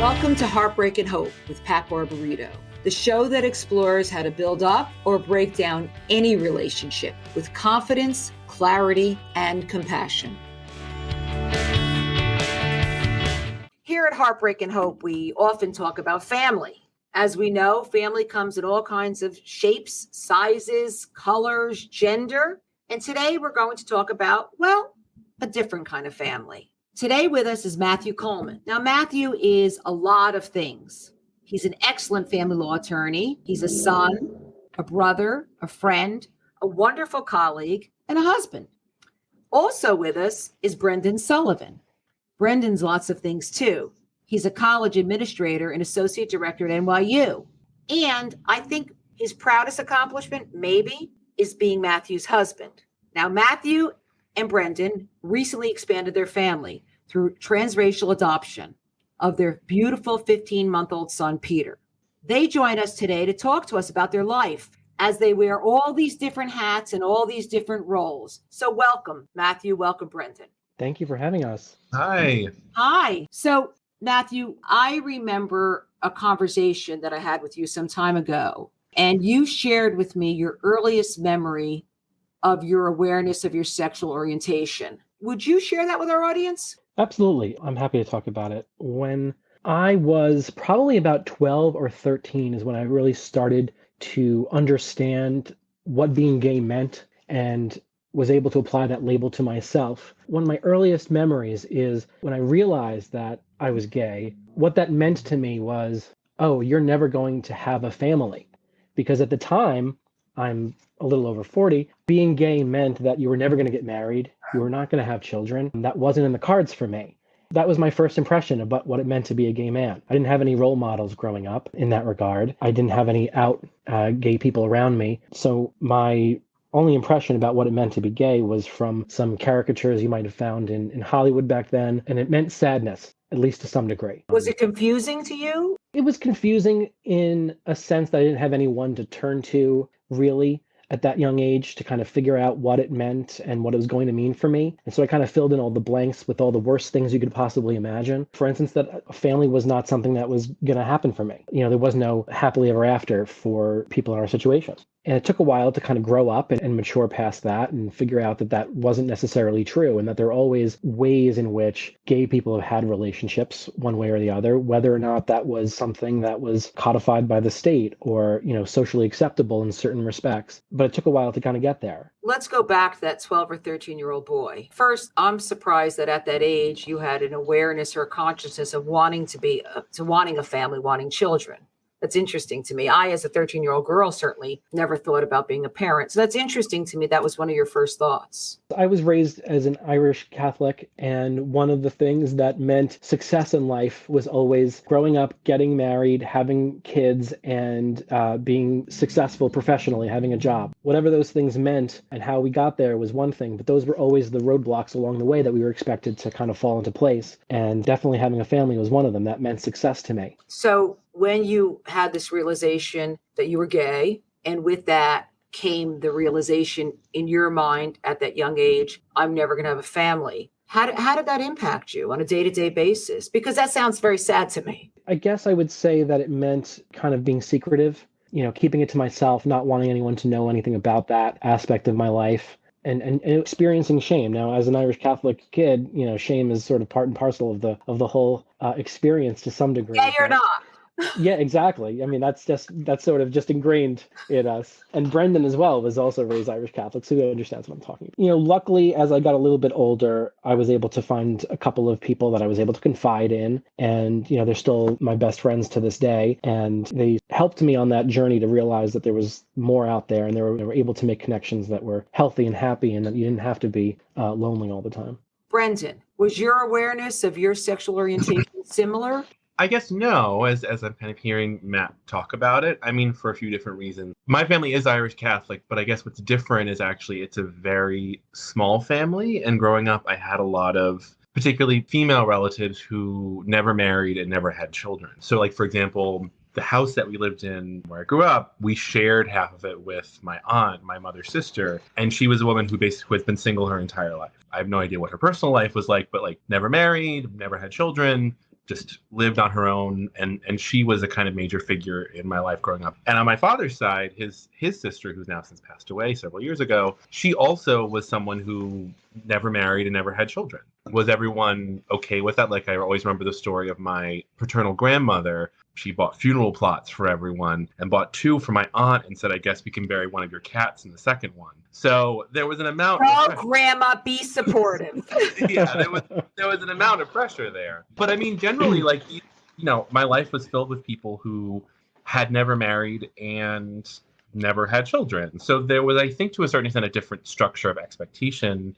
Welcome to Heartbreak and Hope with Pat Barbarito, the show that explores how to build up or break down any relationship with confidence, clarity, and compassion. Here at Heartbreak and Hope, we often talk about family. As we know, family comes in all kinds of shapes, sizes, colors, gender. And today we're going to talk about, well, a different kind of family. Today with us is Matthew Coleman. Now, Matthew is a lot of things. He's an excellent family law attorney. He's a son, a brother, a friend, a wonderful colleague, and a husband. Also with us is Brendan Sullivan. Brendan's lots of things too. He's a college administrator and associate director at NYU. And I think his proudest accomplishment, maybe, is being Matthew's husband. Now, Matthew and Brendan recently expanded their family through transracial adoption of their beautiful 15-month-old son, Peter. They join us today to talk to us about their life as they wear all these different hats and all these different roles. So welcome, Matthew. Welcome, Brendan. Thank you for having us. Hi. Hi. So, Matthew, I remember a conversation that I had with you some time ago, and you shared with me your earliest memory of your awareness of your sexual orientation. Would you share that with our audience? Absolutely. I'm happy to talk about it. When I was probably about 12 or 13 is when I really started to understand what being gay meant and was able to apply that label to myself. One of my earliest memories is when I realized that I was gay. What that meant to me was, oh, you're never going to have a family. Because at the time, I'm a little over 40, being gay meant that you were never going to get married. You were not going to have children. That wasn't in the cards for me. That was my first impression about what it meant to be a gay man. I didn't have any role models growing up in that regard. I didn't have any out gay people around me. So my only impression about what it meant to be gay was from some caricatures you might have found in Hollywood back then. And it meant sadness, at least to some degree. Was it confusing to you? It was confusing in a sense that I didn't have anyone to turn to, really, at that young age to kind of figure out what it meant and what it was going to mean for me. And so I kind of filled in all the blanks with all the worst things you could possibly imagine. For instance, that a family was not something that was going to happen for me. There was no happily ever after for people in our situation. And it took a while to kind of grow up and mature past that and figure out that that wasn't necessarily true and that there are always ways in which gay people have had relationships one way or the other, whether or not that was something that was codified by the state or, socially acceptable in certain respects. But it took a while to kind of get there. Let's go back to that 12 or 13-year-old boy. First, I'm surprised that at that age you had an awareness or a consciousness of wanting wanting a family, wanting children. That's interesting to me. I, as a 13-year-old girl, certainly never thought about being a parent. So that's interesting to me. That was one of your first thoughts. I was raised as an Irish Catholic, and one of the things that meant success in life was always growing up, getting married, having kids, and being successful professionally, having a job. Whatever those things meant and how we got there was one thing, but those were always the roadblocks along the way that we were expected to kind of fall into place. And definitely having a family was one of them. That meant success to me. So when you had this realization that you were gay, and with that came the realization in your mind at that young age, I'm never going to have a family. How did that impact you on a day-to-day basis? Because that sounds very sad to me. I guess I would say that it meant kind of being secretive, keeping it to myself, not wanting anyone to know anything about that aspect of my life. And experiencing shame. Now, as an Irish Catholic kid, shame is sort of part and parcel of the whole experience to some degree. Yeah, you're not. Yeah, exactly. I mean, that's sort of just ingrained in us. And Brendan as well was also raised Irish Catholic, so he understands what I'm talking about. Luckily, as I got a little bit older, I was able to find a couple of people that I was able to confide in. And, they're still my best friends to this day. And they helped me on that journey to realize that there was more out there, and they were able to make connections that were healthy and happy, and that you didn't have to be lonely all the time. Brendan, was your awareness of your sexual orientation similar? I guess no, as I'm kind of hearing Matt talk about it. I mean, for a few different reasons. My family is Irish Catholic, but I guess what's different is actually it's a very small family. And growing up, I had a lot of particularly female relatives who never married and never had children. So like, for example, the house that we lived in where I grew up, we shared half of it with my aunt, my mother's sister. And she was a woman who basically has been single her entire life. I have no idea what her personal life was like, but like never married, never had children, just lived on her own, and she was a kind of major figure in my life growing up. And on my father's side, his sister, who's now since passed away several years ago, she also was someone who never married and never had children. Was everyone okay with that? Like, I always remember the story of my paternal grandmother. She bought funeral plots for everyone and bought 2 for my aunt and said, I guess we can bury one of your cats in the second one. So there was an amount of grandma, be supportive. Yeah, there was an amount of pressure there. But I mean, generally, like, my life was filled with people who had never married and never had children. So there was, I think, to a certain extent, a different structure of expectation,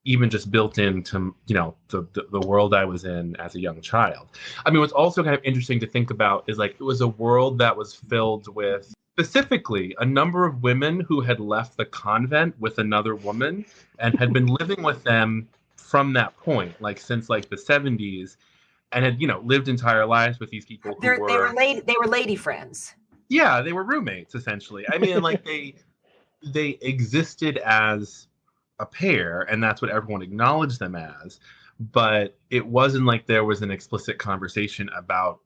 even just built into, the world I was in as a young child. I mean, what's also kind of interesting to think about is, like, it was a world that was filled with, specifically, a number of women who had left the convent with another woman and had been living with them from that point, like, since, like, the 70s, and had, lived entire lives with these people They were lady friends. Yeah, they were roommates, essentially. I mean, like, they existed as a pair, and that's what everyone acknowledged them as. But it wasn't like there was an explicit conversation about,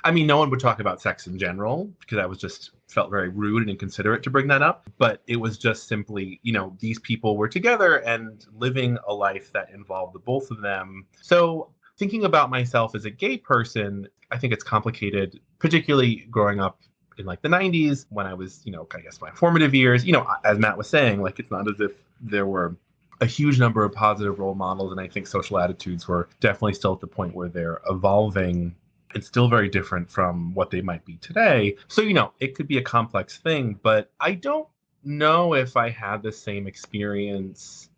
I mean, no one would talk about sex in general, because I was just felt very rude and inconsiderate to bring that up. But it was just simply, these people were together and living a life that involved the both of them. So thinking about myself as a gay person, I think it's complicated, particularly growing up in, like, the 90s, when I was, I guess my formative years. As Matt was saying, like, it's not as if there were a huge number of positive role models, and I think social attitudes were definitely still at the point where they're evolving and still very different from what they might be today. So, it could be a complex thing, but I don't know if I had the same experience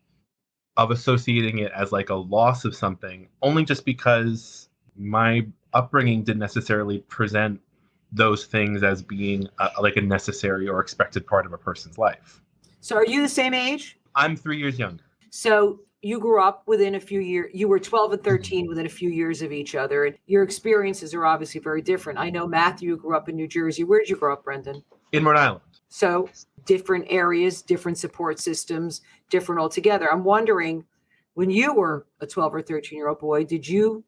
of associating it as, like, a loss of something, only just because my upbringing didn't necessarily present those things as being like a necessary or expected part of a person's life. So are you the same age? I'm 3 years younger. So you grew up within a few years, you were 12 and 13 within a few years of each other. And your experiences are obviously very different. I know Matthew grew up in New Jersey. Where did you grow up, Brendan? In Rhode Island. So different areas, different support systems, different altogether. I'm wondering, when you were a 12 or 13-year-old boy, did you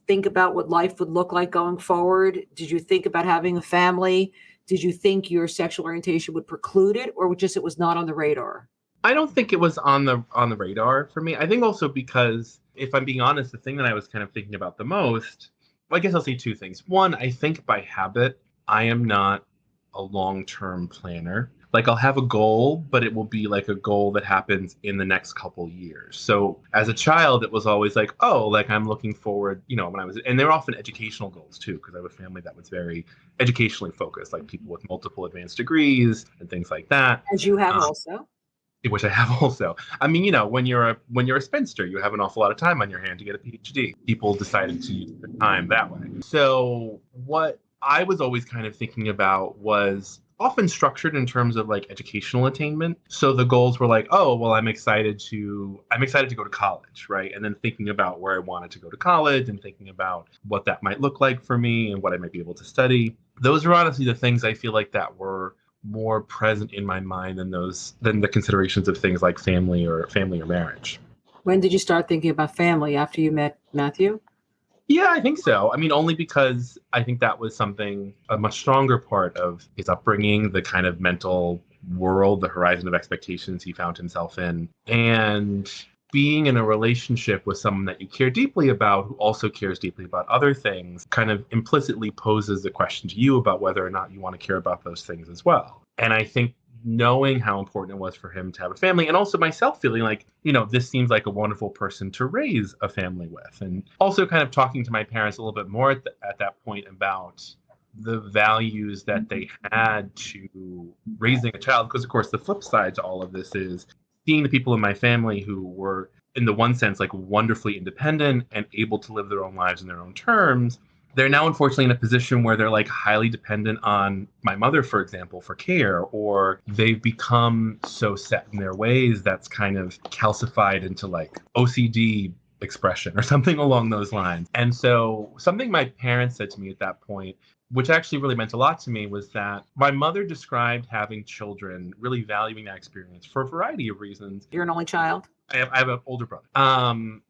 think about what life would look like going forward? Did you think about having a family? Did you think your sexual orientation would preclude it, or just it was not on the radar? I don't think it was on the radar for me. I think also because, if I'm being honest, the thing that I was kind of thinking about the most, well, I guess I'll say 2 things. One, I think by habit, I am not a long-term planner. Like, I'll have a goal, but it will be like a goal that happens in the next couple years. So as a child, it was always like, oh, like, I'm looking forward, when I was, and they were often educational goals too, because I have a family that was very educationally focused, like people with multiple advanced degrees and things like that. As you have also. Which I have also. I mean, when you're a spinster, you have an awful lot of time on your hand to get a PhD. People decided to use their time that way. So what I was always kind of thinking about was often structured in terms of, like, educational attainment. So the goals were like, oh, well, I'm excited to go to college, right? And then thinking about where I wanted to go to college and thinking about what that might look like for me and what I might be able to study. Those are honestly the things I feel like that were more present in my mind than the considerations of things like family or marriage. When did you start thinking about family? After you met Matthew? Yeah, I think so. I mean, only because I think that was a much stronger part of his upbringing, the kind of mental world, the horizon of expectations he found himself in. And being in a relationship with someone that you care deeply about, who also cares deeply about other things, kind of implicitly poses the question to you about whether or not you want to care about those things as well. And I think knowing how important it was for him to have a family, and also myself feeling like, this seems like a wonderful person to raise a family with. And also kind of talking to my parents a little bit more at that point about the values that they had to raising a child. Because, of course, the flip side to all of this is seeing the people in my family who were, in the one sense, like, wonderfully independent and able to live their own lives in their own terms. They're now unfortunately in a position where they're, like, highly dependent on my mother, for example, for care, or they've become so set in their ways that's kind of calcified into, like, OCD expression or something along those lines. And so something my parents said to me at that point, which actually really meant a lot to me, was that my mother described having children, really valuing that experience for a variety of reasons. You're an only child? I have an older brother.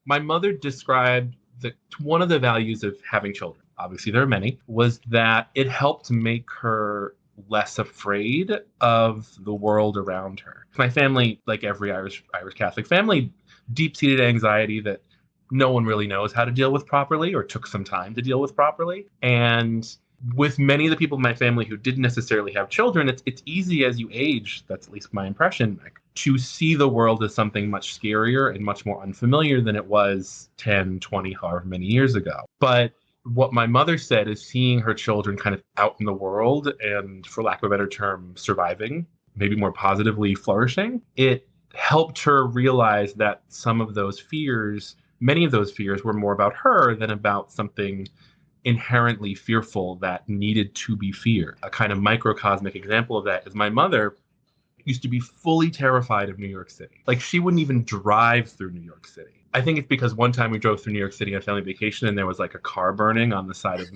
My mother described that one of the values of having children, obviously there are many, was that it helped make her less afraid of the world around her. My family, like every Irish Catholic family, deep-seated anxiety that no one really knows how to deal with properly or took some time to deal with properly. And with many of the people in my family who didn't necessarily have children, it's easy as you age, that's at least my impression, like, to see the world as something much scarier and much more unfamiliar than it was 10, 20, however many years ago. But what my mother said is seeing her children kind of out in the world and, for lack of a better term, surviving, maybe more positively flourishing, it helped her realize that some of those fears, many of those fears, were more about her than about something inherently fearful that needed to be feared. A kind of microcosmic example of that is my mother used to be fully terrified of New York City. Like, she wouldn't even drive through New York City. I think it's because one time we drove through New York City on family vacation and there was like a car burning on the side of the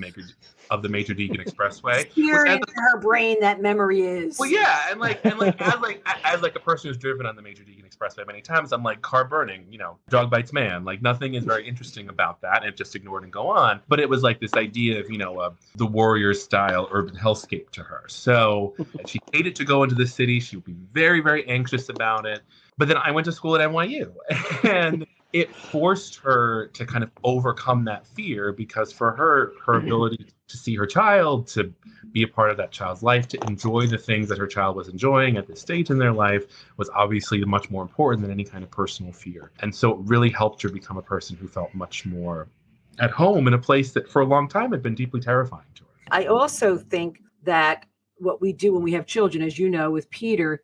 Major Deegan Expressway. Here in her brain, that memory is. Well, yeah, and as a person who's driven on the Major Deegan Expressway many times, I'm like, car burning, dog bites man. Like, nothing is very interesting about that, and just ignored and go on. But it was like this idea of the warrior style urban hellscape to her. So she hated to go into the city. She would be very, very anxious about it. But then I went to school at NYU, and it forced her to kind of overcome that fear, because for her ability to see her child, to be a part of that child's life, to enjoy the things that her child was enjoying at this stage in their life was obviously much more important than any kind of personal fear. And so it really helped her become a person who felt much more at home in a place that for a long time had been deeply terrifying to her. I also think that what we do when we have children, as you know, with Peter,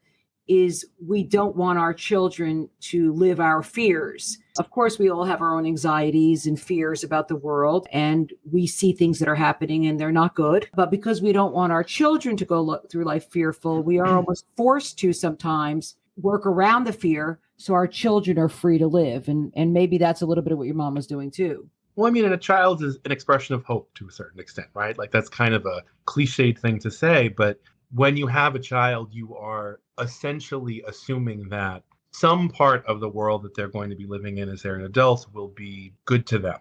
is we don't want our children to live our fears. Of course, we all have our own anxieties and fears about the world, and we see things that are happening and they're not good. But because we don't want our children to go through life fearful, we are almost forced to sometimes work around the fear so our children are free to live. And maybe that's a little bit of what your mom was doing too. Well, I mean, and a child is an expression of hope to a certain extent, right? Like, that's kind of a cliched thing to say, but when you have a child, you are essentially assuming that some part of the world that they're going to be living in as they're an adult will be good to them.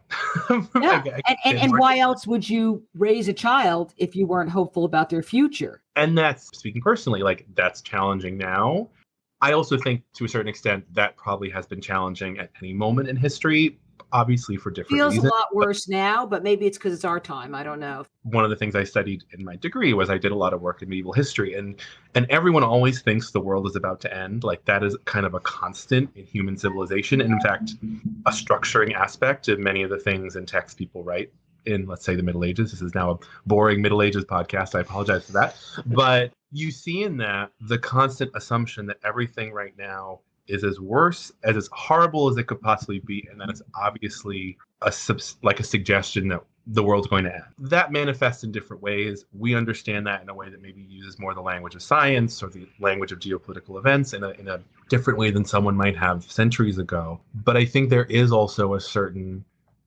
Yeah. And why else would you raise a child if you weren't hopeful about their future? And that's, speaking personally, like, that's challenging now. I also think to a certain extent that probably has been challenging at any moment in history, obviously for different reasons. Feels a lot worse now, but maybe it's because it's our time. I don't know. One of the things I studied in my degree was I did a lot of work in medieval history, and everyone always thinks the world is about to end. Like, that is kind of a constant in human civilization, and in fact, a structuring aspect of many of the things and texts people write in, let's say, the Middle Ages. This is now a boring Middle Ages podcast. I apologize for that. But you see in that the constant assumption that everything right now is as worse, as horrible as it could possibly be, and that it's obviously a suggestion that the world's going to end. That manifests in different ways. We understand that in a way that maybe uses more the language of science or the language of geopolitical events in a different way than someone might have centuries ago. But I think there is also a certain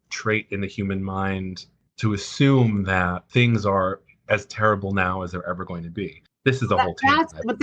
trait in the human mind to assume that things are as terrible now as they're ever going to be. This is a whole tangent. But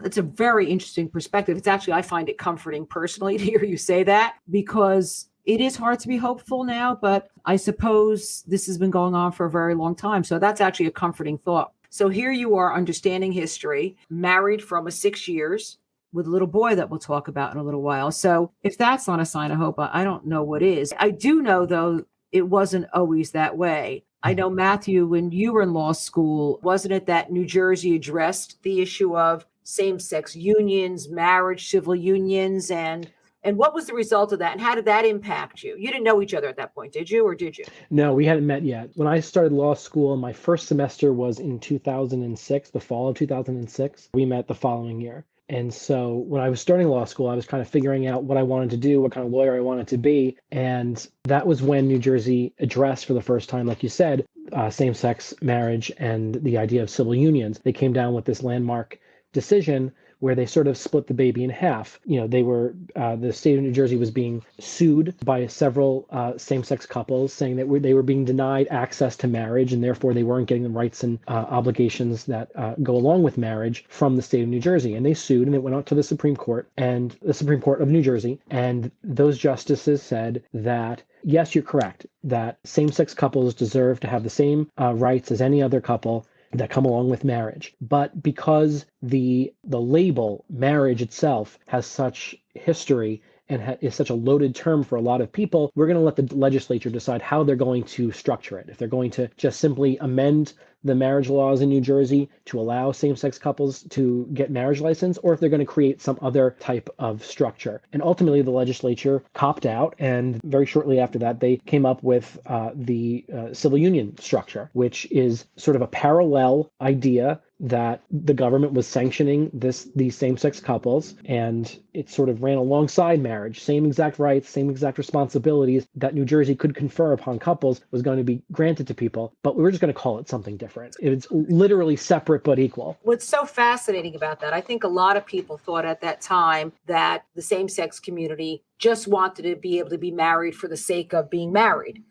it's a very interesting perspective. It's actually, I find it comforting personally to hear you say that, because it is hard to be hopeful now, but I suppose this has been going on for a very long time. So that's actually a comforting thought. So here you are, understanding history, married for almost 6 years with a little boy that we'll talk about in a little while. So if that's not a sign of hope, I don't know what is. I do know, though, it wasn't always that way. I know, Matthew, when you were in law school, wasn't it that New Jersey addressed the issue of same-sex unions, marriage, civil unions, and what was the result of that, and how did that impact you? You didn't know each other at that point, did you, or did you? No, we hadn't met yet. When I started law school, my first semester was in 2006, the fall of 2006. We met the following year. And so when I was starting law school, I was kind of figuring out what I wanted to do, what kind of lawyer I wanted to be. And that was when New Jersey addressed for the first time, like you said, same-sex marriage and the idea of civil unions. They came down with this landmark decision, where they sort of split the baby in half. They were the state of New Jersey was being sued by several same-sex couples, saying that they were being denied access to marriage, and therefore they weren't getting the rights and obligations that go along with marriage from the state of New Jersey. And they sued, and it went out to the Supreme Court of New Jersey, and those justices said that, yes, you're correct, that same-sex couples deserve to have the same rights as any other couple that come along with marriage. But because the label marriage itself has such history and is such a loaded term for a lot of people, we're going to let the legislature decide how they're going to structure it. If they're going to just simply amend the marriage laws in New Jersey to allow same-sex couples to get marriage license, or if they're going to create some other type of structure. And ultimately, the legislature copped out, and very shortly after that, they came up with the civil union structure, which is sort of a parallel idea that the government was sanctioning these same-sex couples, and it sort of ran alongside marriage. Same exact rights, same exact responsibilities that New Jersey could confer upon couples was going to be granted to people, but we were just going to call it something different. It's literally separate but equal. What's so fascinating about that, I think a lot of people thought at that time that the same-sex community just wanted to be able to be married for the sake of being married.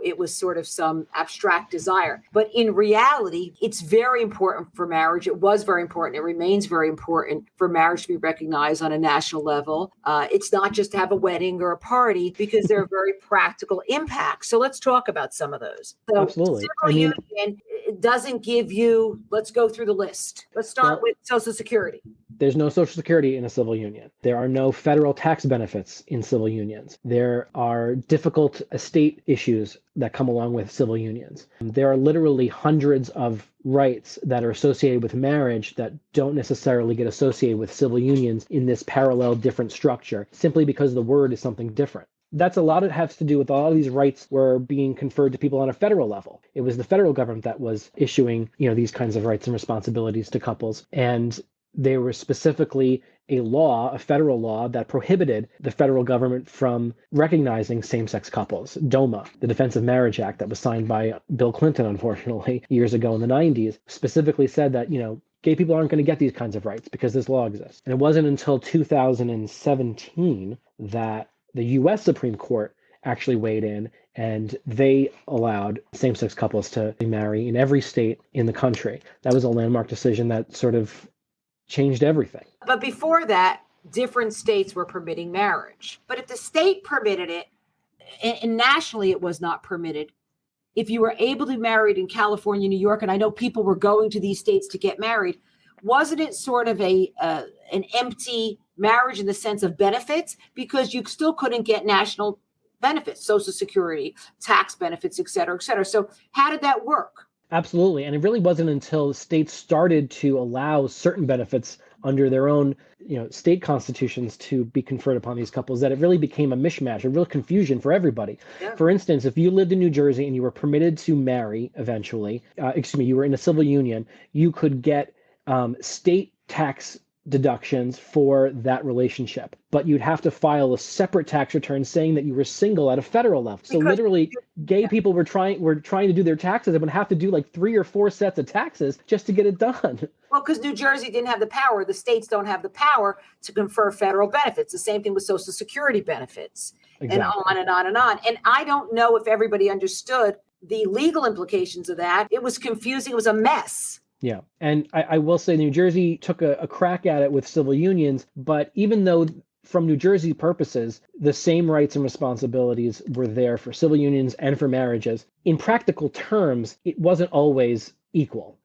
It was sort of some abstract desire. But in reality, it's very important for marriage. It was very important. It remains very important for marriage to be recognized on a national level. It's not just to have a wedding or a party, because there are very practical impacts. So let's talk about some of those. So absolutely. Civil union doesn't give you, let's go through the list. Let's start with Social Security. There's no Social Security in a civil union. There are no federal tax benefits in civil unions. There are difficult estate issues that come along with civil unions. There are literally hundreds of rights that are associated with marriage that don't necessarily get associated with civil unions in this parallel different structure, simply because the word is something different. That's a lot. It has to do with all of these rights were being conferred to people on a federal level. It was the federal government that was issuing, these kinds of rights and responsibilities to couples. And there was specifically a federal law that prohibited the federal government from recognizing same-sex couples. DOMA, the Defense of Marriage Act, that was signed by Bill Clinton, unfortunately, years ago in the 90s, specifically said that, gay people aren't going to get these kinds of rights because this law exists. And it wasn't until 2017 that the U.S. Supreme Court actually weighed in, and they allowed same-sex couples to marry in every state in the country. That was a landmark decision that sort of changed everything. But before that, different states were permitting marriage. But if the state permitted it, and nationally it was not permitted, if you were able to be married in California, New York, and I know people were going to these states to get married, wasn't it sort of an empty marriage in the sense of benefits? Because you still couldn't get national benefits, Social Security, tax benefits, et cetera, et cetera. So how did that work? Absolutely. And it really wasn't until states started to allow certain benefits under their own, state constitutions to be conferred upon these couples that it really became a mishmash, a real confusion for everybody. Yeah. For instance, if you lived in New Jersey and you were permitted to marry eventually, you were in a civil union, you could get state tax deductions for that relationship, but you'd have to file a separate tax return saying that you were single at a federal level. So literally, gay people were trying to do their taxes and would have to do like 3 or 4 sets of taxes just to get it done. Well, because New Jersey didn't have the power. The states don't have the power to confer federal benefits. The same thing with Social Security benefits. Exactly. And on and on and on. And I don't know if everybody understood the legal implications of that. It was confusing. It was a mess. Yeah. And I will say New Jersey took a crack at it with civil unions, but even though from New Jersey purposes, the same rights and responsibilities were there for civil unions and for marriages, in practical terms, it wasn't always equal.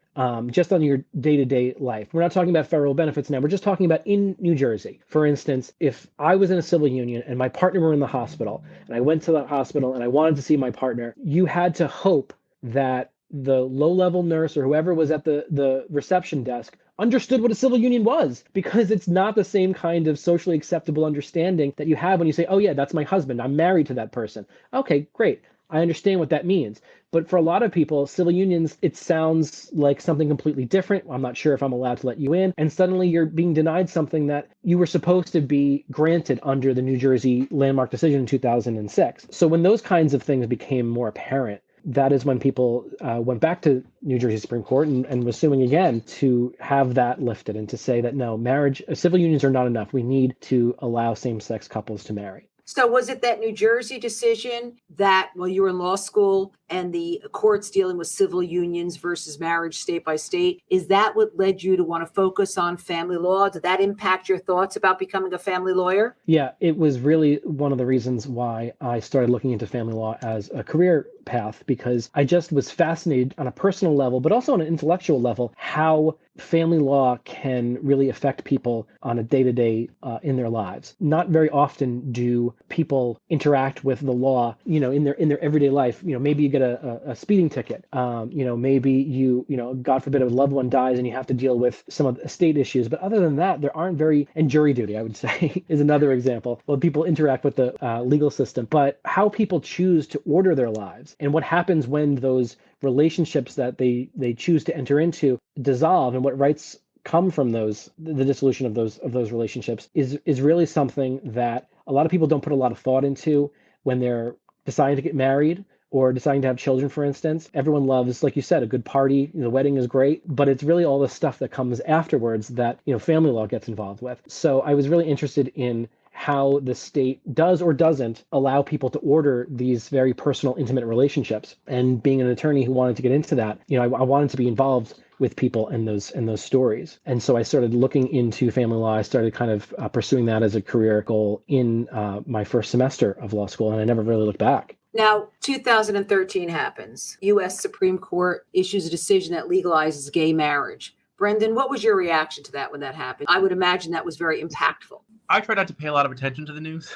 Just on your day-to-day life. We're not talking about federal benefits now. We're just talking about in New Jersey. For instance, if I was in a civil union and my partner were in the hospital, and I went to that hospital and I wanted to see my partner, you had to hope that the low-level nurse or whoever was at the reception desk understood what a civil union was, because it's not the same kind of socially acceptable understanding that you have when you say, oh yeah, that's my husband, I'm married to that person. Okay, great. I understand what that means. But for a lot of people, civil unions, it sounds like something completely different. I'm not sure if I'm allowed to let you in. And suddenly you're being denied something that you were supposed to be granted under the New Jersey landmark decision in 2006. So when those kinds of things became more apparent, that is when people went back to New Jersey Supreme Court and was suing again to have that lifted and to say that no, marriage, civil unions are not enough. We need to allow same-sex couples to marry. So was it that New Jersey decision that while you were in law school and the courts dealing with civil unions versus marriage state by state, is that what led you to want to focus on family law? Did that impact your thoughts about becoming a family lawyer? Yeah, it was really one of the reasons why I started looking into family law as a career path, because I just was fascinated on a personal level, but also on an intellectual level, how family law can really affect people on a day-to-day in their lives. Not very often do people interact with the law, in their everyday life. Maybe you get a speeding ticket. Maybe you God forbid, a loved one dies and you have to deal with some of the estate issues. But other than that, there aren't and jury duty, I would say, is another example. Well, people interact with the legal system, but how people choose to order their lives and what happens when those relationships that they choose to enter into dissolve and what rights come from the dissolution of those relationships is really something that a lot of people don't put a lot of thought into when they're deciding to get married or deciding to have children, for instance. Everyone loves, like you said, a good party. The wedding is great, but it's really all the stuff that comes afterwards that, family law gets involved with. So I was really interested in how the state does or doesn't allow people to order these very personal, intimate relationships. And being an attorney who wanted to get into that, I wanted to be involved with people and those stories. And so I started looking into family law. I started kind of pursuing that as a career goal in my first semester of law school, and I never really looked back. Now, 2013 happens. U.S. Supreme Court issues a decision that legalizes gay marriage. Brendan, what was your reaction to that when that happened? I would imagine that was very impactful. I try not to pay a lot of attention to the news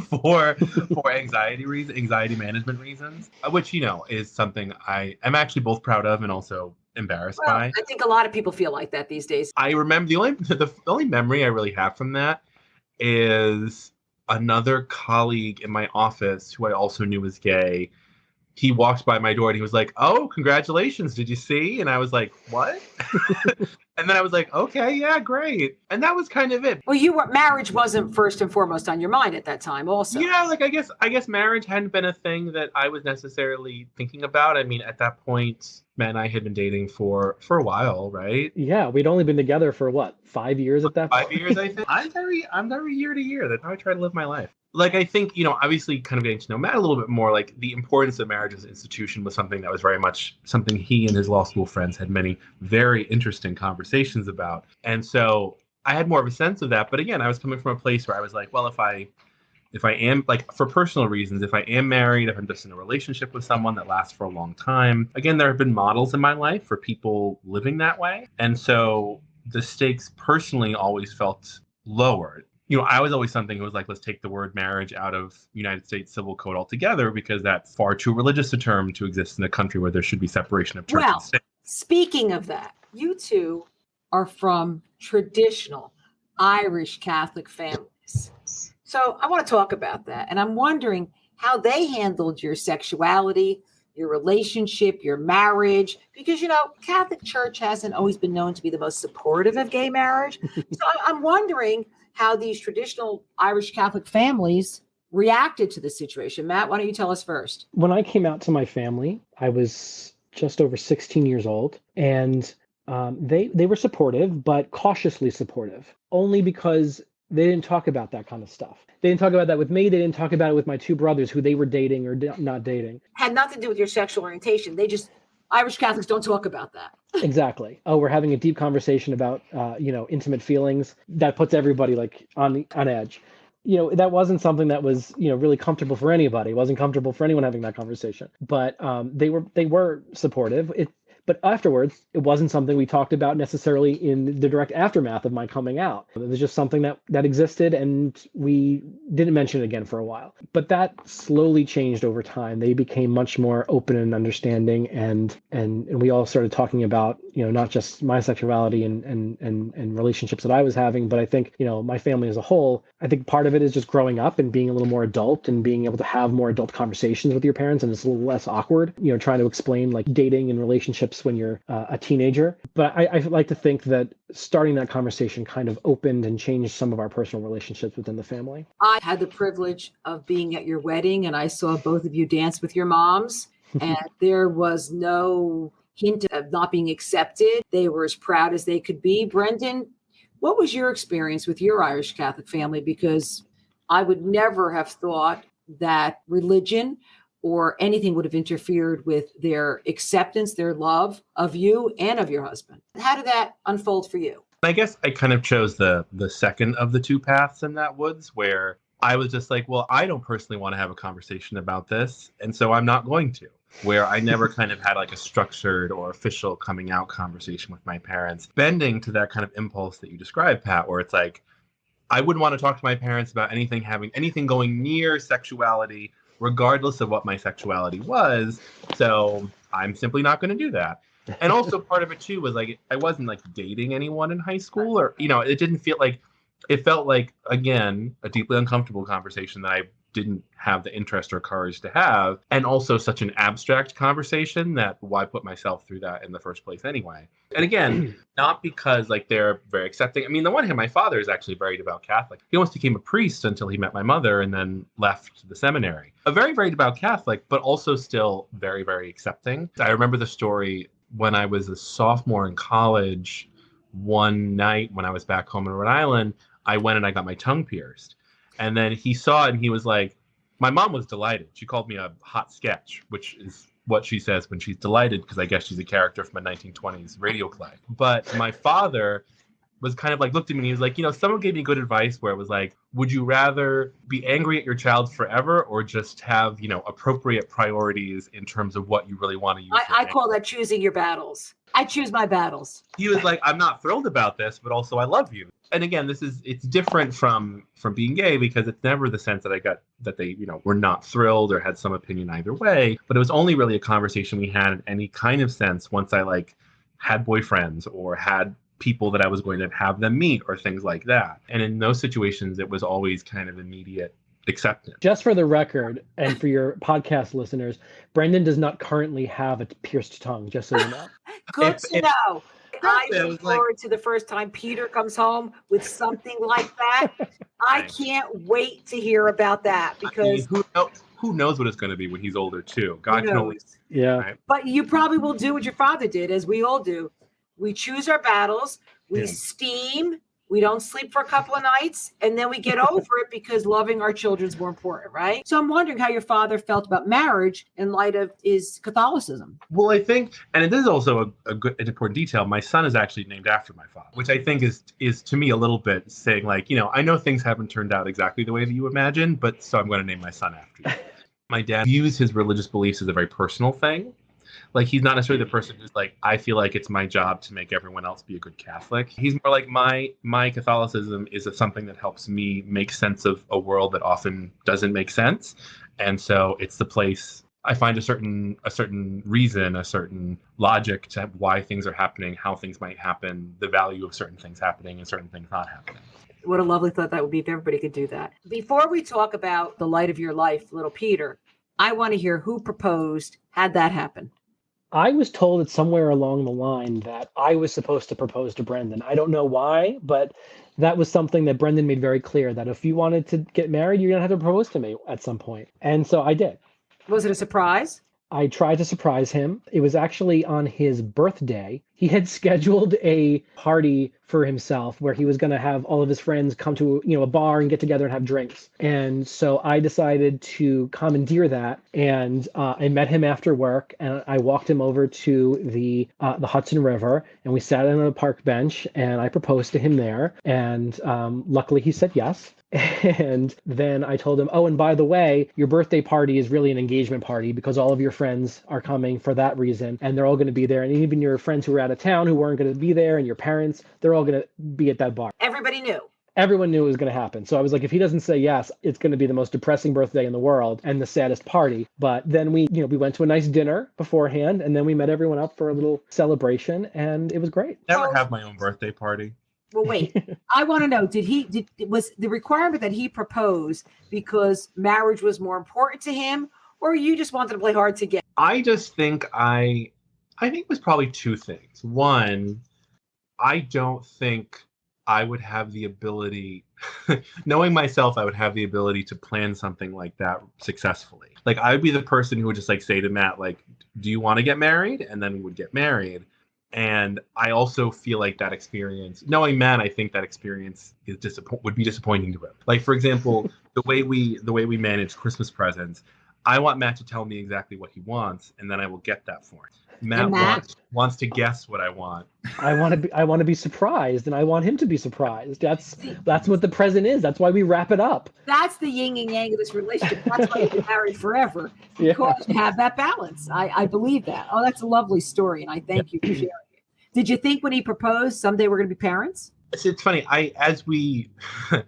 for anxiety management reasons, which, is something I am actually both proud of and also embarrassed by. I think a lot of people feel like that these days. I remember the only memory I really have from that is another colleague in my office who I also knew was gay. He walked by my door and he was like, "Oh, congratulations. Did you see?" And I was like, "What?" And then I was like, "Okay, yeah, great." And that was kind of it. Well, marriage wasn't first and foremost on your mind at that time also. Yeah, I guess marriage hadn't been a thing that I was necessarily thinking about. I mean, at that point, Matt and I had been dating for a while, right? Yeah, we'd only been together for 5 years at that point? 5 years, I think. I'm very year to year. That's how I try to live my life. I think, obviously kind of getting to know Matt a little bit more, the importance of marriage as an institution was something that was very much something he and his law school friends had many very interesting conversations about. And so I had more of a sense of that. But again, I was coming from a place where I was like, well, if I am, for personal reasons, if I am married, if I'm just in a relationship with someone that lasts for a long time, again, there have been models in my life for people living that way. And so the stakes personally always felt lowered. I was always something who was like, let's take the word marriage out of United States Civil Code altogether, because that's far too religious a term to exist in a country where there should be separation of church and state. Speaking of that, you two are from traditional Irish Catholic families. So I want to talk about that. And I'm wondering how they handled your sexuality, your relationship, your marriage, because, Catholic Church hasn't always been known to be the most supportive of gay marriage. So I'm wondering how these traditional Irish Catholic families reacted to the situation. Matt, why don't you tell us first? When I came out to my family, I was just over 16 years old, and they were supportive, but cautiously supportive, only because they didn't talk about that kind of stuff. They didn't talk about that with me. They didn't talk about it with my two brothers who they were dating or not dating. Had nothing to do with your sexual orientation. Irish Catholics don't talk about that. Exactly. Oh, we're having a deep conversation about, intimate feelings. That puts everybody on edge. That wasn't something that was, really comfortable for anybody. It wasn't comfortable for anyone having that conversation. But they were supportive. But afterwards, it wasn't something we talked about necessarily in the direct aftermath of my coming out. It was just something that existed, and we didn't mention it again for a while. But that slowly changed over time. They became much more open and understanding, and we all started talking about, not just my sexuality and relationships that I was having, but I think, my family as a whole. I think part of it is just growing up and being a little more adult and being able to have more adult conversations with your parents, and it's a little less awkward, trying to explain dating and relationships when you're a teenager. But I like to think that starting that conversation kind of opened and changed some of our personal relationships within the family. I had the privilege of being at your wedding, and I saw both of you dance with your moms. and there was no hint of not being accepted. They were as proud as they could be. Brendan, what was your experience with your Irish Catholic family? Because I would never have thought that religion or anything would have interfered with their acceptance, their love of you and of your husband. How did that unfold for you? I guess I kind of chose the second of the two paths in that woods, where I was just like, well, I don't personally want to have a conversation about this, and so I'm not going to. Where I never kind of had like a structured or official coming out conversation with my parents, bending to that kind of impulse that you described, Pat, where it's like, I wouldn't want to talk to my parents about having anything going near sexuality, regardless of what my sexuality was. So I'm simply not going to do that. And also part of it too was like, I wasn't like dating anyone in high school, or, it didn't feel like, it felt like, again, a deeply uncomfortable conversation that I didn't have the interest or courage to have. And also such an abstract conversation that why put myself through that in the first place anyway? And again, not because like they're very accepting. I mean, on the one hand, my father is actually very devout Catholic. He almost became a priest until he met my mother and then left the seminary. A very, very devout Catholic, but also still very, very accepting. I remember the story when I was a sophomore in college. One night when I was back home in Rhode Island, I went and I got my tongue pierced. And then he saw it and he was like, my mom was delighted. She called me a hot sketch, which is what she says when she's delighted, because I guess she's a character from a 1920s radio play. But my father was kind of like, looked at me and he was like, someone gave me good advice where it was like, would you rather be angry at your child forever or just have, appropriate priorities in terms of what you really want to use? I call that choosing your battles. I choose my battles. He was like, I'm not thrilled about this, but also I love you. And again, it's different from being gay, because it's never the sense that I got that they, were not thrilled or had some opinion either way. But it was only really a conversation we had in any kind of sense once I like had boyfriends or had people that I was going to have them meet or things like that. And in those situations, it was always kind of immediate acceptance. Just for the record, and for your podcast listeners, Brendan does not currently have a pierced tongue, just so you know. Good to know. I look forward to the first time Peter comes home with something like that. I can't wait to hear about that, because who knows what it's going to be when he's older too. God can only. Yeah. Right? But you probably will do what your father did, as we all do. We choose our battles. We steam. We don't sleep for a couple of nights, and then we get over it because loving our children is more important, right? So I'm wondering how your father felt about marriage in light of his Catholicism. Well, I think, and this is also an important detail, my son is actually named after my father, which I think is to me a little bit saying like, I know things haven't turned out exactly the way that you imagine, but so I'm going to name my son after you. My dad views his religious beliefs as a very personal thing. Like, he's not necessarily the person who's like, I feel like it's my job to make everyone else be a good Catholic. He's more like, my Catholicism is something that helps me make sense of a world that often doesn't make sense. And so it's the place I find a certain reason, a certain logic to why things are happening, how things might happen, the value of certain things happening and certain things not happening. What a lovely thought that would be if everybody could do that. Before we talk about the light of your life, little Peter, I want to hear who proposed. How'd that happen? I was told that somewhere along the line that I was supposed to propose to Brendan. I don't know why, but that was something that Brendan made very clear, that if you wanted to get married, you're going to have to propose to me at some point. And so I did. Was it a surprise? I tried to surprise him. It was actually on his birthday. He had scheduled a party for himself where he was going to have all of his friends come to, a bar and get together and have drinks. And so I decided to commandeer that. And I met him after work, and I walked him over to the Hudson River, and we sat on a park bench, and I proposed to him there. And luckily he said yes. And then I told him, oh, and by the way, your birthday party is really an engagement party because all of your friends are coming for that reason, and they're all going to be there. And even your friends who were out of town who weren't going to be there, and your parents, they're all going to be at that bar. Everybody knew. Everyone knew it was going to happen. So I was like, if he doesn't say yes, it's going to be the most depressing birthday in the world and the saddest party. But then we went to a nice dinner beforehand, and then we met everyone up for a little celebration, and it was great. Never have my own birthday party. Well, wait, I want to know, was the requirement that he proposed because marriage was more important to him, or you just wanted to play hard to get? I just think I think it was probably two things. One, I don't think I would have the ability, knowing myself, I would have the ability to plan something like that successfully. Like I would be the person who would just like say to Matt, like, do you want to get married? And then we would get married. And I also feel like that experience, knowing Matt, I think that experience is would be disappointing to him. Like, for example, the way we manage Christmas presents, I want Matt to tell me exactly what he wants, and then I will get that for him. Matt wants to guess what I want. I want to be surprised, and I want him to be surprised. That's what the present is. That's why we wrap it up. That's the yin and yang of this relationship. That's why you've been married forever, because you have that balance. I believe that. Oh, that's a lovely story, and I thank you for sharing it. Did you think when he proposed someday we're going to be parents? It's funny.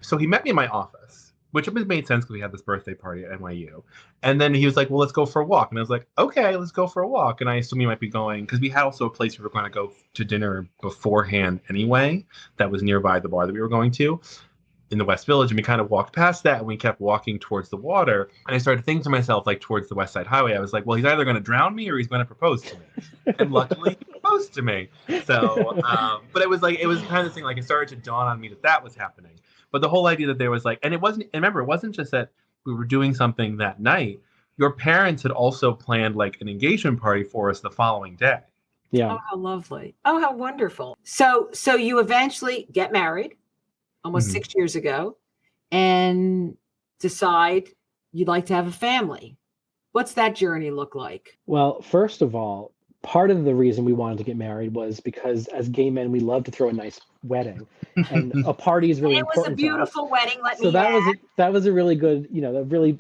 So he met me in my office, which made sense because we had this birthday party at NYU. And then he was like, well, let's go for a walk. And I was like, okay, let's go for a walk. And I assume he might be going, because we had also a place we were going to go to dinner beforehand anyway, that was nearby the bar that we were going to in the West Village. And we kind of walked past that and we kept walking towards the water. And I started thinking to myself, like towards the West Side Highway, I was like, well, he's either going to drown me or he's going to propose to me. And luckily he proposed to me. So, but it was kind of thing, like it started to dawn on me that was happening. But the whole idea that there was like, and remember, it wasn't just that we were doing something that night. Your parents had also planned like an engagement party for us the following day. Yeah. Oh, how lovely. Oh, how wonderful. So you eventually get married almost 6 years ago and decide you'd like to have a family. What's that journey look like? Well, first of all, part of the reason we wanted to get married was because as gay men, we love to throw a nice wedding, and a party is really important. It was a beautiful wedding. So that was a really good,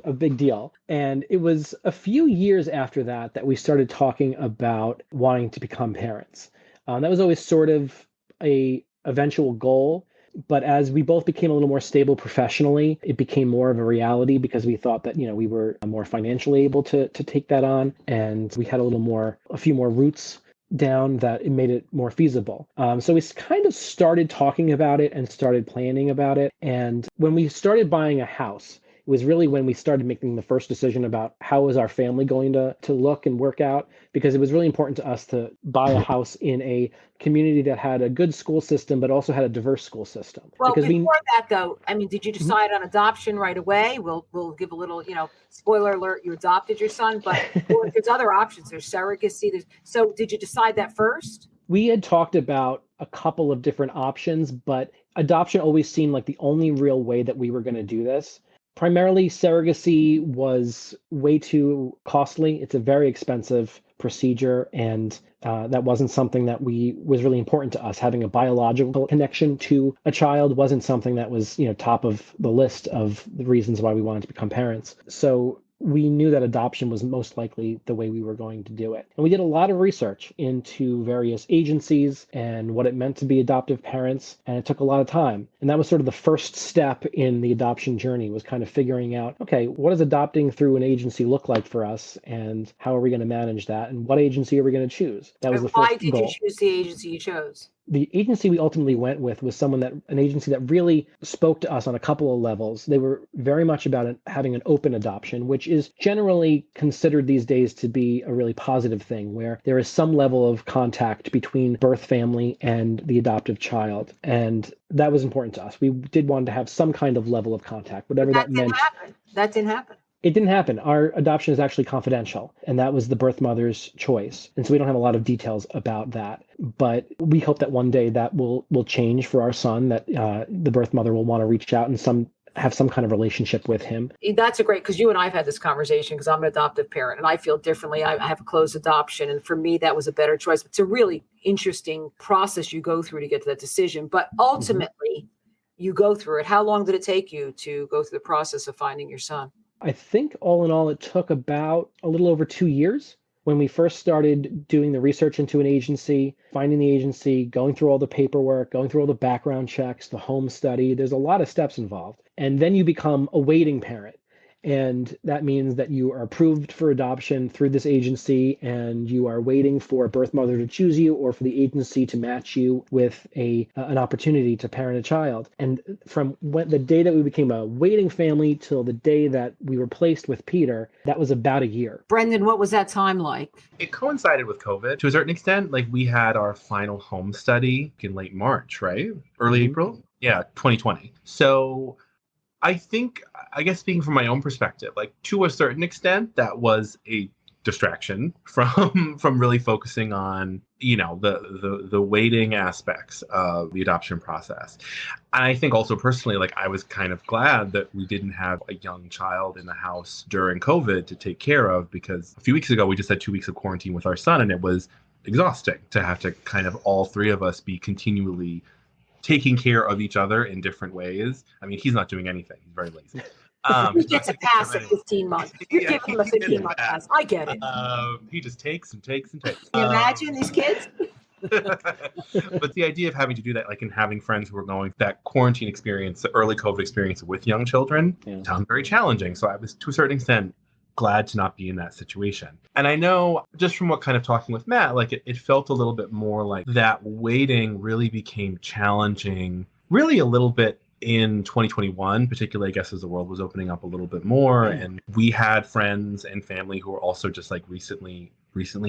a big deal. And it was a few years after that we started talking about wanting to become parents. That was always sort of a eventual goal. But as we both became a little more stable professionally, it became more of a reality because we thought that, we were more financially able to take that on. And we had a few more roots down that it made it more feasible. So we kind of started talking about it and started planning about it. And when we started buying a house, it was really when we started making the first decision about how was our family going to look and work out, because it was really important to us to buy a house in a community that had a good school system, but also had a diverse school system. Well, because before that, though, I mean, did you decide on adoption right away? We'll give a little, spoiler alert, you adopted your son, but there's other options. There's surrogacy. So did you decide that first? We had talked about a couple of different options, but adoption always seemed like the only real way that we were going to do this. Primarily, surrogacy was way too costly. It's a very expensive procedure, and that wasn't something that was really important to us. Having a biological connection to a child wasn't something that was, top of the list of the reasons why we wanted to become parents. So we knew that adoption was most likely the way we were going to do it. And we did a lot of research into various agencies and what it meant to be adoptive parents, and it took a lot of time. And that was sort of the first step in the adoption journey, was kind of figuring out, okay, what does adopting through an agency look like for us, and how are we going to manage that, and what agency are we going to choose? That was the first goal. Why did you choose the agency you chose? The agency we ultimately went with was an agency that really spoke to us on a couple of levels. They were very much about having an open adoption, which is generally considered these days to be a really positive thing, where there is some level of contact between birth family and the adoptive child. And that was important to us. We did want to have some kind of level of contact, whatever that meant. That didn't happen. It didn't happen. Our adoption is actually confidential, and that was the birth mother's choice. And so we don't have a lot of details about that. But we hope that one day that will change for our son, that the birth mother will want to reach out and have some kind of relationship with him. That's a great, because you and I have had this conversation, because I'm an adoptive parent and I feel differently. I have a closed adoption, and for me, that was a better choice. It's a really interesting process you go through to get to that decision. But ultimately, you go through it. How long did it take you to go through the process of finding your son? I think all in all, it took about a little over 2 years. When we first started doing the research into an agency, finding the agency, going through all the paperwork, going through all the background checks, the home study, there's a lot of steps involved. And then you become a waiting parent. And that means that you are approved for adoption through this agency, and you are waiting for a birth mother to choose you or for the agency to match you with an opportunity to parent a child. And from the day that we became a waiting family till the day that we were placed with Peter, that was about a year. Brendan, what was that time like? It coincided with COVID to a certain extent. Like, we had our final home study in late March, right? Early April? Yeah, 2020. So I guess speaking from my own perspective, like, to a certain extent, that was a distraction from really focusing on, the waiting aspects of the adoption process. And I think also personally, like, I was kind of glad that we didn't have a young child in the house during COVID to take care of, because a few weeks ago we just had 2 weeks of quarantine with our son, and it was exhausting to have to kind of all three of us be continually taking care of each other in different ways. I mean, he's not doing anything. He's very lazy. He gets a pass at 15 months. You're giving him a 15-month pass. I get it. He just takes and takes and takes. Can you imagine these kids? But the idea of having to do that, like, and having friends who are going that quarantine experience, the early COVID experience with young children, sounds very challenging. So I was, to a certain extent, glad to not be in that situation. And I know, just from what kind of talking with Matt, like, it felt a little bit more like that waiting really became challenging, really a little bit in 2021, particularly, I guess, as the world was opening up a little bit more. And we had friends and family who were also just like recently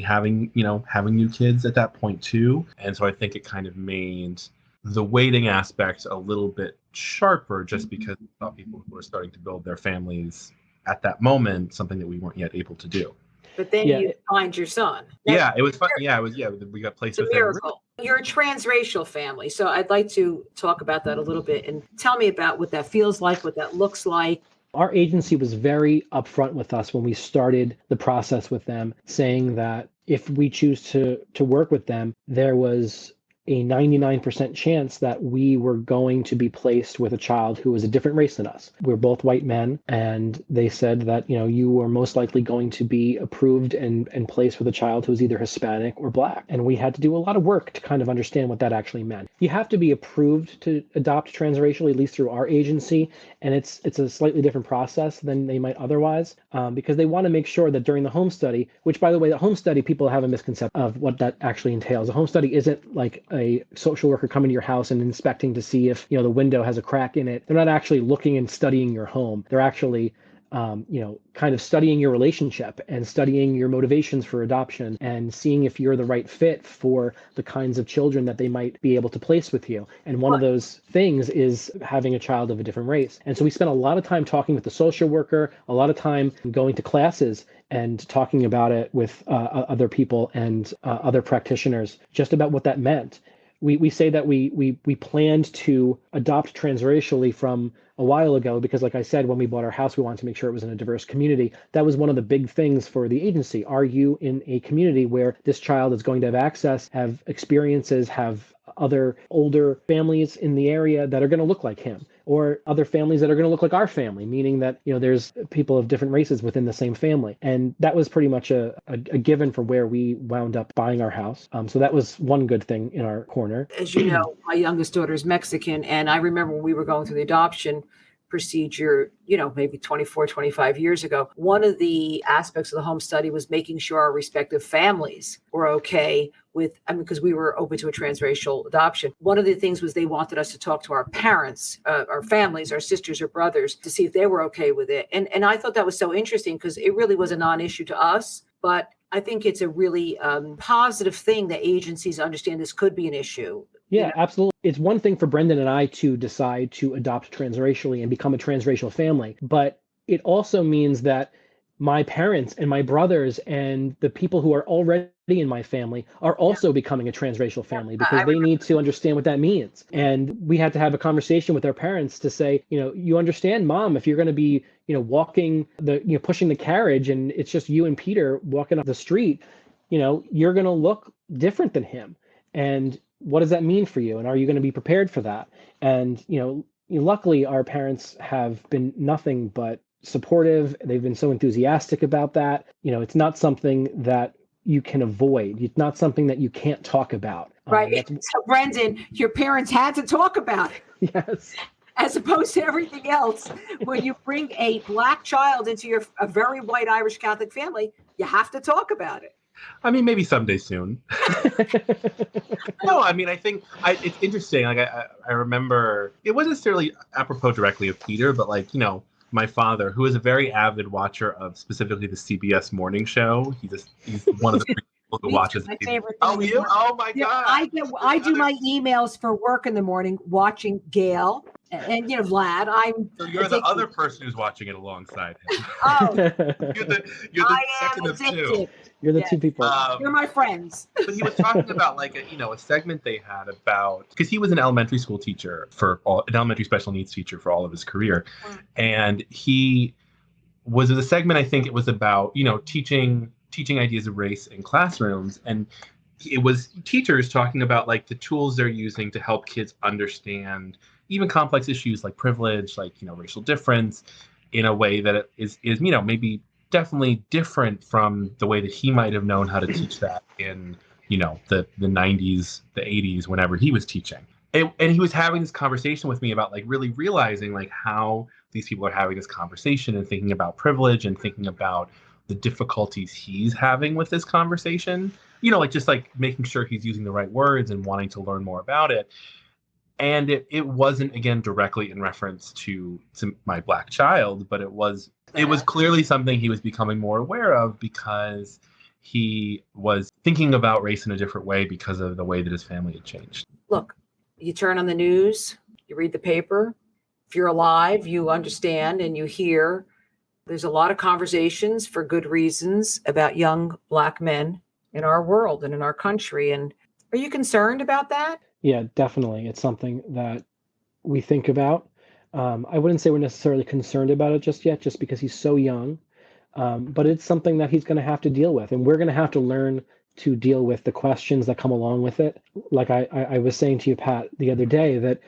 having new kids at that point too. And so I think it kind of made the waiting aspect a little bit sharper, just because we saw people who were starting to build their families at that moment, something that we weren't yet able to do. But then you find your son. It was fun. We got placed with him. Miracle. You're a transracial family. So I'd like to talk about that a little bit and tell me about what that feels like, what that looks like. Our agency was very upfront with us when we started the process with them, saying that if we choose to work with them, there was a 99% chance that we were going to be placed with a child who was a different race than us. We're both white men, and they said that, you are most likely going to be approved and placed with a child who is either Hispanic or Black. And we had to do a lot of work to kind of understand what that actually meant. You have to be approved to adopt transracially, at least through our agency, and it's a slightly different process than they might otherwise, because they want to make sure that during the home study, which, by the way, the home study, people have a misconception of what that actually entails. A home study isn't like a social worker coming to your house and inspecting to see if the window has a crack in it. They're not actually looking and studying your home. They're actually kind of studying your relationship and studying your motivations for adoption and seeing if you're the right fit for the kinds of children that they might be able to place with you. And one of those things is having a child of a different race. And so we spent a lot of time talking with the social worker, a lot of time going to classes and talking about it with other people and other practitioners, just about what that meant. We say that we planned to adopt transracially from a while ago because, like I said, when we bought our house, we wanted to make sure it was in a diverse community. That was one of the big things for the agency. Are you in a community where this child is going to have access, have experiences, have other older families in the area that are going to look like him, or other families that are going to look like our family, meaning that, there's people of different races within the same family. And that was pretty much a given for where we wound up buying our house. So that was one good thing in our corner. As you know, my youngest daughter is Mexican. And I remember when we were going through the adoption procedure, maybe 24, 25 years ago, one of the aspects of the home study was making sure our respective families were okay with, because we were open to a transracial adoption. One of the things was they wanted us to talk to our parents, our families, our sisters or brothers, to see if they were okay with it. And I thought that was so interesting because it really was a non-issue to us, but I think it's a really positive thing that agencies understand this could be an issue. Yeah, absolutely. It's one thing for Brendan and I to decide to adopt transracially and become a transracial family, but it also means that my parents and my brothers and the people who are already in my family are also becoming a transracial family because they need to understand what that means. And we had to have a conversation with our parents to say, you understand, Mom, if you're going to be, walking pushing the carriage and it's just you and Peter walking up the street, you're going to look different than him. And what does that mean for you? And are you going to be prepared for that? And, luckily our parents have been nothing but supportive. They've been so enthusiastic about that. It's not something that you can avoid. It's not something that you can't talk about. Right. So Brendan, your parents had to talk about it. Yes. as opposed to everything else. When you bring a Black child into a very white Irish Catholic family, you have to talk about it. I mean, maybe someday soon. No, I mean, I think it's interesting. Like, I remember it wasn't necessarily apropos directly of Peter, but like, my father, who is a very avid watcher of specifically the CBS morning show. He's one of the people who watches. My favorite thing. Oh, you? Oh my God! I do my emails for work in the morning, watching Gail and Vlad. So you're the other person who's watching it alongside him. Oh, you're the second of two. You're the two people. You're my friends. But he was talking about like a segment they had about, because he was an elementary school teacher an elementary special needs teacher for all of his career, and he was in a segment. I think it was about teaching ideas of race in classrooms, and it was teachers talking about like the tools they're using to help kids understand even complex issues like privilege, like racial difference, in a way that is maybe definitely different from the way that he might have known how to teach that in the 90s, the 80s, whenever he was teaching. And he was having this conversation with me about like really realizing like how these people are having this conversation and thinking about privilege and thinking about the difficulties he's having with this conversation, like just like making sure he's using the right words and wanting to learn more about it. And it wasn't, again, directly in reference to my Black child, but it was clearly something he was becoming more aware of because he was thinking about race in a different way because of the way that his family had changed. Look, you turn on the news, you read the paper. If you're alive, you understand and you hear there's a lot of conversations for good reasons about young Black men in our world and in our country. And are you concerned about that? Yeah, definitely. It's something that we think about. I wouldn't say we're necessarily concerned about it just yet, just because he's so young. But it's something that he's going to have to deal with. And we're going to have to learn to deal with the questions that come along with it. Like I was saying to you, Pat, the other day, that,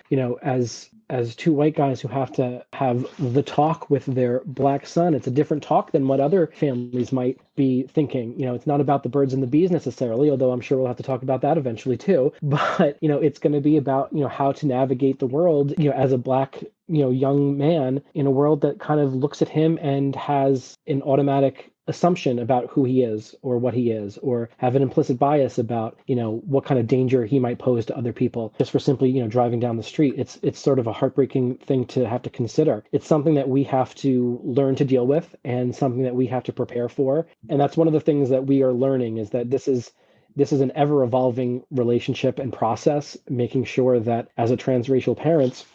as two white guys who have to have the talk with their Black son, it's a different talk than what other families might be thinking. It's not about the birds and the bees necessarily, although I'm sure we'll have to talk about that eventually too. But, it's going to be about, how to navigate the world, as a Black, young man in a world that kind of looks at him and has an automatic assumption about who he is or what he is, or have an implicit bias about, what kind of danger he might pose to other people just for simply, driving down the street. It's sort of a heartbreaking thing to have to consider. It's something that we have to learn to deal with and something that we have to prepare for. And that's one of the things that we are learning, is that this is an ever evolving relationship and process, making sure that as a transracial parents,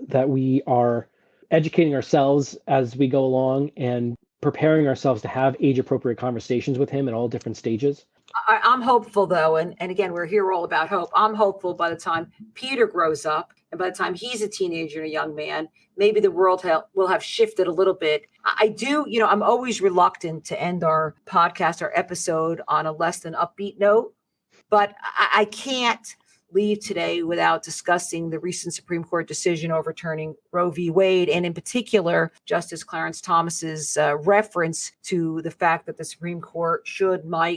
that we are educating ourselves as we go along and preparing ourselves to have age-appropriate conversations with him at all different stages. I'm hopeful, though, and again, we're here all about hope. I'm hopeful by the time Peter grows up and by the time he's a teenager and a young man, maybe the world will have shifted a little bit. I do, I'm always reluctant to end our podcast, our episode, on a less than upbeat note, but I can't leave today without discussing the recent Supreme Court decision overturning Roe v. Wade, and in particular, Justice Clarence Thomas's reference to the fact that the Supreme Court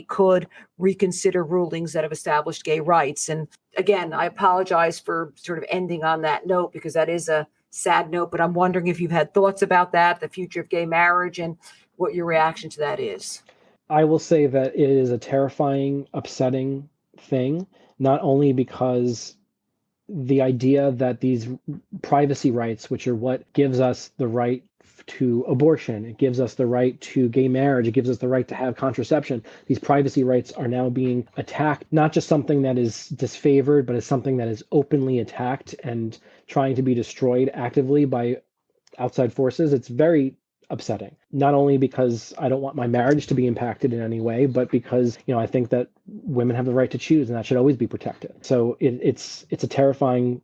could reconsider rulings that have established gay rights. And again, I apologize for sort of ending on that note, because that is a sad note, but I'm wondering if you've had thoughts about that, the future of gay marriage, and what your reaction to that is. I will say that it is a terrifying, upsetting thing. Not only because the idea that these privacy rights, which are what gives us the right to abortion, it gives us the right to gay marriage, it gives us the right to have contraception, these privacy rights are now being attacked, not just something that is disfavored, but is something that is openly attacked and trying to be destroyed actively by outside forces. It's very upsetting, not only because I don't want my marriage to be impacted in any way, but because, I think that women have the right to choose, and that should always be protected. So it's a terrifying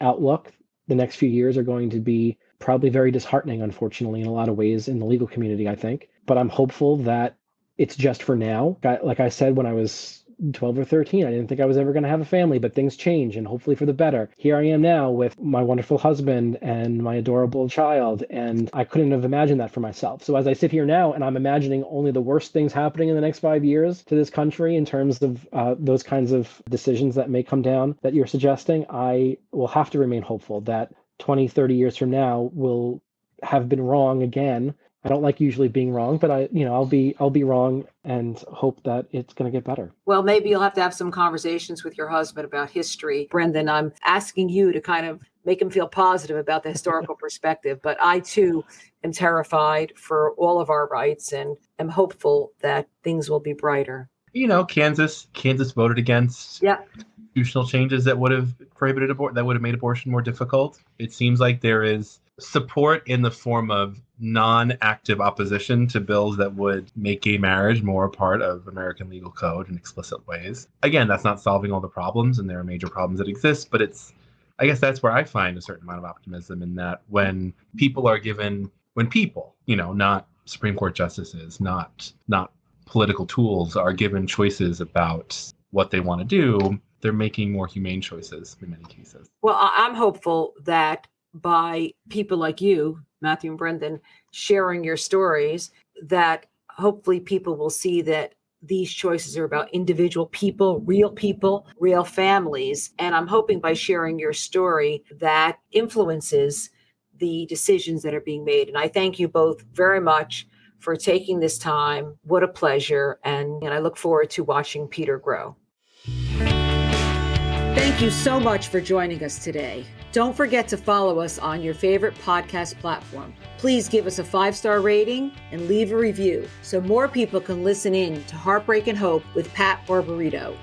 outlook. The next few years are going to be probably very disheartening, unfortunately, in a lot of ways in the legal community, I think. But I'm hopeful that it's just for now. Like I said, when I was 12 or 13, I didn't think I was ever going to have a family, but things change, and hopefully for the better. Here I am now with my wonderful husband and my adorable child, and I couldn't have imagined that for myself. So as I sit here now and I'm imagining only the worst things happening in the next 5 years to this country in terms of those kinds of decisions that may come down that you're suggesting, I will have to remain hopeful that 20, 30 years from now will have been wrong again. I don't like usually being wrong, but I'll be wrong and hope that it's going to get better. Well, maybe you'll have some conversations with your husband about history. Brendan, I'm asking you to kind of make him feel positive about the historical perspective, but I too am terrified for all of our rights and am hopeful that things will be brighter. Kansas voted against constitutional changes that would have prohibited that would have made abortion more difficult. It seems like there is support in the form of non-active opposition to bills that would make gay marriage more a part of American legal code in explicit ways. Again, that's not solving all the problems, and there are major problems that exist, but I guess that's where I find a certain amount of optimism in that when people, not Supreme Court justices, not political tools, are given choices about what they want to do, they're making more humane choices in many cases. Well, I'm hopeful that by people like you, Matthew and Brendan, sharing your stories, that hopefully people will see that these choices are about individual people, real families. And I'm hoping by sharing your story that influences the decisions that are being made. And I thank you both very much for taking this time. What a pleasure. And I look forward to watching Peter grow. Thank you so much for joining us today. Don't forget to follow us on your favorite podcast platform. Please give us a 5-star rating and leave a review so more people can listen in to Heartbreak and Hope with Pat Barbarito.